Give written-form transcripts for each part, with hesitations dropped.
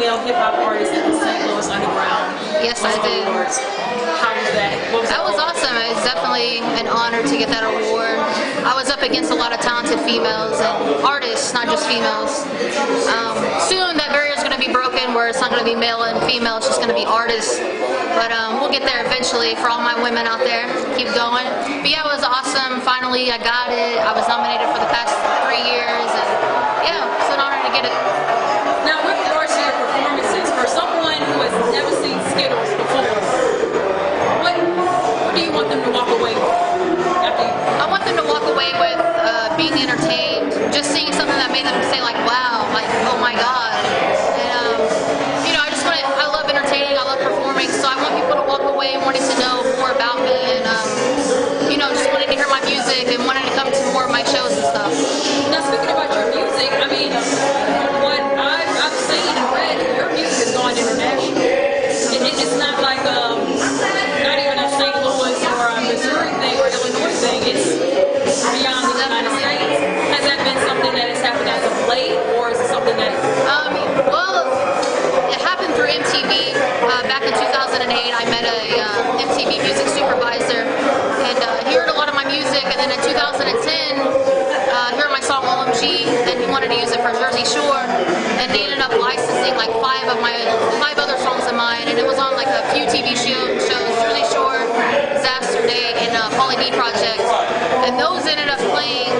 female hip-hop artist in the St. Louis Underground. Yes, I did. How was that? What was that was awesome. It was definitely an honor to get that award. I was up against a lot of talented females and artists, not just females. Soon that barrier is going to be broken where it's not going to be male and female, it's just going to be artists. But we'll get there eventually. For all my women out there, keep going. But yeah, it was awesome. Finally, I got it. I was nominated for the past 3 years, and yeah, it's an honor to get it. Now, with regards to your performances, for someone who has never seen Skiddalz before, what do you want them to walk away with? I want them to walk away with being entertained, just seeing something that made them say like, wow, like, oh my God. And, you know, I love entertaining, I love performing, so I want people to walk away wanting to know more about me and, you know, just wanting to hear my music and wanting to come to more of my shows and stuff. Now, speaking about your music, I mean, what I've seen and read, your music has gone international. It's not like, not even a St. Louis or a Missouri thing or Illinois thing, it's beyond the United States. Has that been something that has happened as of late, or is it something that... Well, it happened through MTV. Back in 2008, I met a MTV music supervisor, and he heard a lot of my music, and then in 2010, he heard my song OMG, and he wanted to use it for Jersey Shore, and they ended up licensing like 5 other songs of mine, and it was on like a few TV shows, Jersey Shore, Disaster Day, and Pauly D Project, and those ended up playing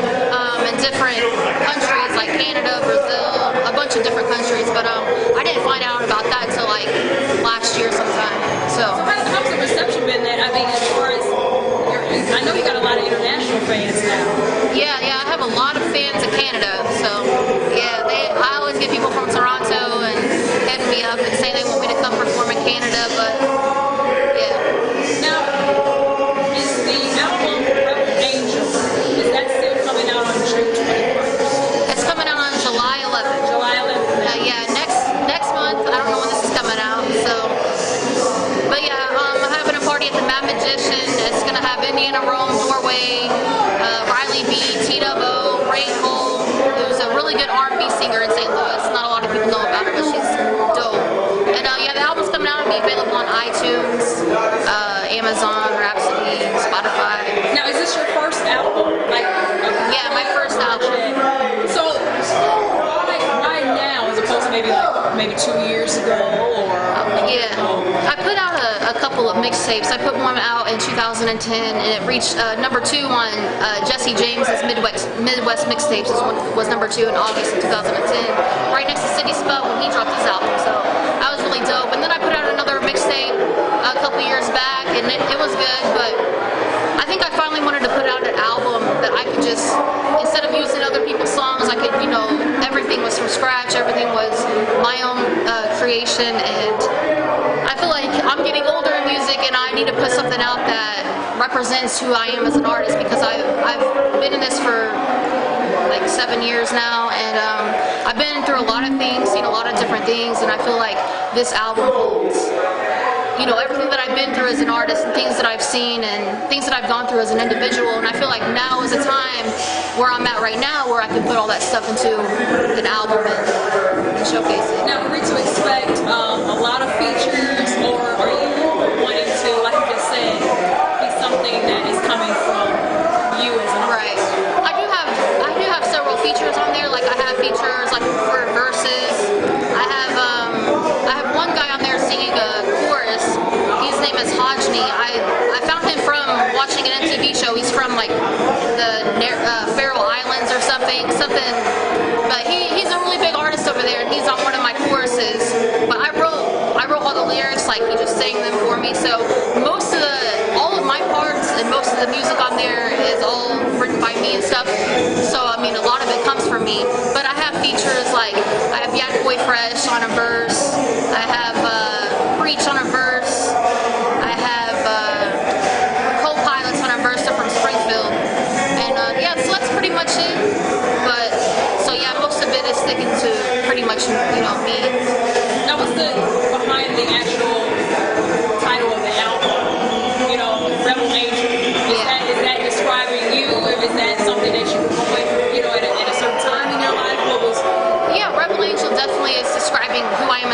in different countries like Canada, Brazil, a bunch of different countries, but I didn't find out about that until like last year sometime. So how's the reception been then? I mean, as far as I know you got a lot of international fans now. Yeah, I have a lot of fans in Canada, so yeah, I always get people from Toronto and hitting me up and saying they want me to come perform in Canada, but yeah. Now, is the album Rebel Angel, is that still coming out on June 21st? It's coming out on July 11th. July 11th. Yeah, next month. I don't know when this is coming out, so. But yeah, I'm having a party at the Mad Magician. It's gonna have Indiana Rome, Norway, Riley B, T-Double, Ray Cole, who's a really good R&B singer in St. Louis. Not a lot of people know about her, but she's dope. And yeah, the album's coming out. It'll be available on iTunes, Amazon, Rhapsody, Spotify. Now, is this your first album? Yeah, my first album. So why now, as opposed to maybe 2 years ago, or? Yeah, I put out a couple of mixtapes. I put one out in 2010, and it reached number 2 on Jesse James's Midwest Mixtapes. Was number 2 in August of 2010, right next to City Spud when he dropped his album. So that was really dope. And then I put out another mixtape a couple years back, and it was good. But I think I finally wanted to put out an album that I could just, instead of using other people's songs, I could, you know, everything was from scratch. Everything was my own creation, and I feel like I'm getting older in music and I need to put something out that represents who I am as an artist, because I've been in this for like 7 years now, and I've been through a lot of things, seen a lot of different things, and I feel like this album holds, you know, everything that I've been through as an artist and things that I've seen and things that I've gone through as an individual, and I feel like now is a time where I'm at right now where I can put all that stuff into an album and showcase it. Now, are we to expect a lot of features, or are you wanting to, like you just said, be something that is coming from you as an artist? Right. I do have several features on there. Like I have features like for verses. I have one guy on there singing a chorus. His name is Hodgney. I found him from watching an MTV show. He's from like the Faroe Islands or something. But he's a really big artist over there, and he's on one of my choruses. But I wrote all the lyrics, like he just sang them for me. So all of my parts and most of the music on there is all written by me and stuff. So I mean, a lot of it comes from me. But I have features like I have Yak Boy Fresh on a verse. I have Preach on a verse. I have Co-Pilots on a verse. They're from Springfield. And yeah, so that's pretty much it. But so yeah, most of it is sticking to pretty much, you know, me. Now, what's behind the actual title of the album? You know, Rebel Angel. Is that describing you, or is that something that you were going, you know, at a certain time in your life? Yeah, Rebel Angel definitely is describing who I am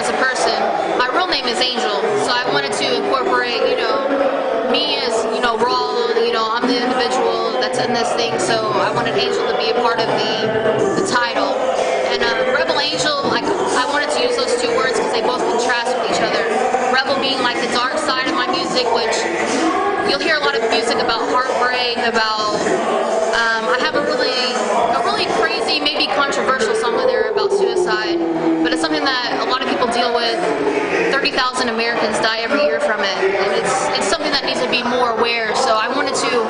duets in this thing, so I wanted Angel to be a part of the title. And Rebel Angel, like, I wanted to use those two words because they both contrast with each other. Rebel being like the dark side of my music, which you'll hear a lot of music about heartbreak, about I have a really crazy, maybe controversial song in there about suicide, but it's something that a lot of people deal with. 30,000 Americans die every year from it, and it's something that needs to be more aware. So I wanted to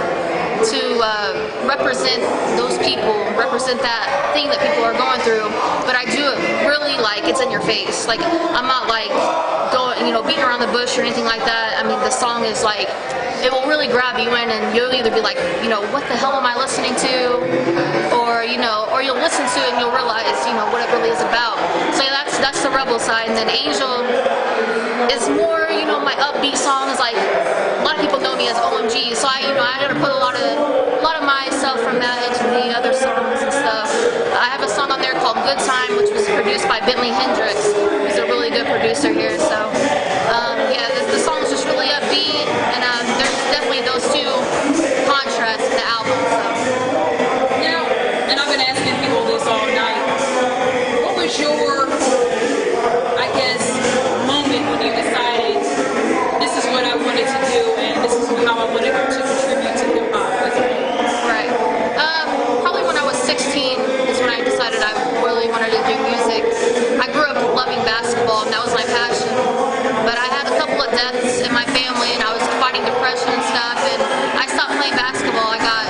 represent those people, represent that thing that people are going through, but I do it really like it's in your face. Like, I'm not like going, beating around the bush or anything like that. I mean, the song is like, it will really grab you in, and you'll either be like, what the hell am I listening to, or you'll listen to it and you'll realize, what it really is about. So yeah, that's the Rebel side. And then Angel is more, my upbeat songs. Like, a lot of people know me as OMG, so I gotta put a lot of myself from that into the other songs and stuff. I have a song on there called Good Time, which was produced by Bentley Hendricks, who's a really good producer here. So yeah, the song's just really upbeat, and there's definitely those two contrasts in the album. So. Now, and I've been asking people this all night, what was your, I guess, moment when you decided this is what I wanted to do and this is how I wanted to contribute to hip-hop? Right. Probably when I was 16 is when I decided I really wanted to do music. I grew up loving basketball, and that was my passion. But I had a couple of deaths in my family, and I was fighting depression and stuff, and I stopped playing basketball. I got,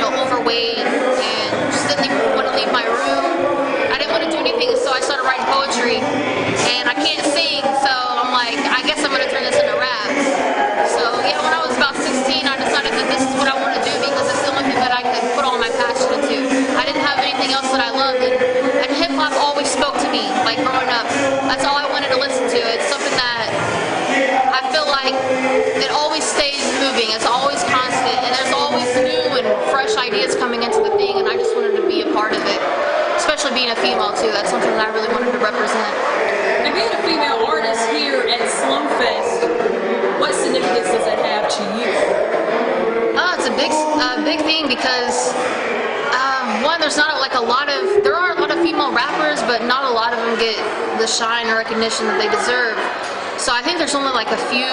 overweight and just didn't even want to leave my room. I didn't want to do anything, so I started writing poetry, and I can't sing, so I'm like, I guess I'm going to turn this into rap. So yeah, when I was about 16, I decided that this is what I want to do because it's the only thing that I could put all my passion into. I didn't have anything else that I loved, and hip-hop always spoke to me, like growing up. That's all I wanted to listen to. It's something that I feel like it always stays moving. It's always constant, and there's always new and fresh ideas coming into the thing, and I just wanted to be a part of it. Especially being a female too, that's something that I really wanted to represent. And being a female artist here at SLUMFEST, what significance does that have to you? It's a big thing because one, there are a lot of female rappers, but not a lot of them get the shine or recognition that they deserve. So I think there's only like a few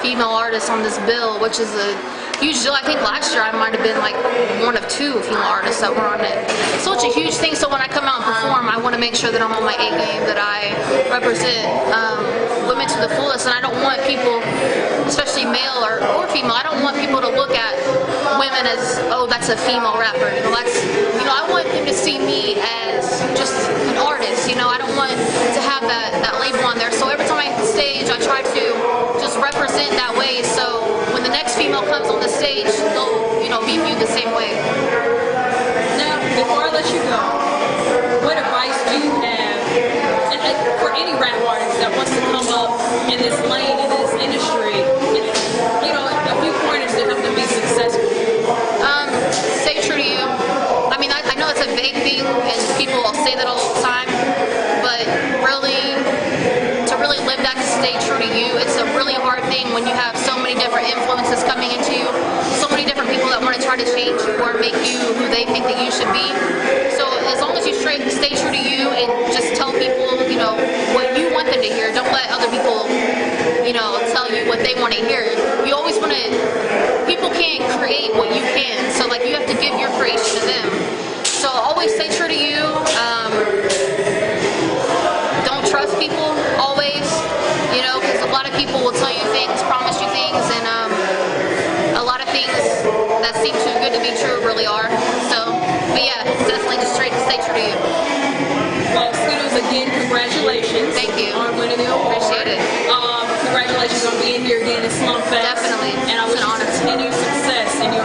female artists on this bill, which is a huge deal. I think last year I might have been like one of 2 female artists that were on it. So it's a huge thing. So when I come out and perform, I want to make sure that I'm on my A game, that I represent women to the fullest. And I don't want people, especially male or female, I don't want people to look at women as, oh, that's a female rapper. I want them to see me as just an artist. I don't want to have that label on there. So every time I hit the stage, I try to just represent that way. So when the next female comes on the stage, they'll be viewed the same way. Now, before I let you go, what advice do you have, and for any rap artist that wants to come up in this lane, in this industry, a few pointers to help them be successful? Stay true to you. I mean, I know it's a vague thing, and people will say that all the time, but to really live that, to stay true to you, it's a really hard thing when you have so many different influences coming into you, so many different people that want to try to change you or make you who they think that you should be. So as long as you stay true to you and just tell people, what you want them to hear, don't let other people, tell you what they want to hear. You always want to, people can't create what you can, so like you have to give your creation to them. So always stay true to you. Don't trust people always, because a lot of people will tell you things, promise you things, and a lot of things that seem too good to be true really are. So, but yeah, definitely just stay true to you. Well, Skiddalz, again, congratulations. Thank you. On winning the award. Appreciate it. Congratulations on being here again at SLUMFEST. Definitely. And I wish you continued success in your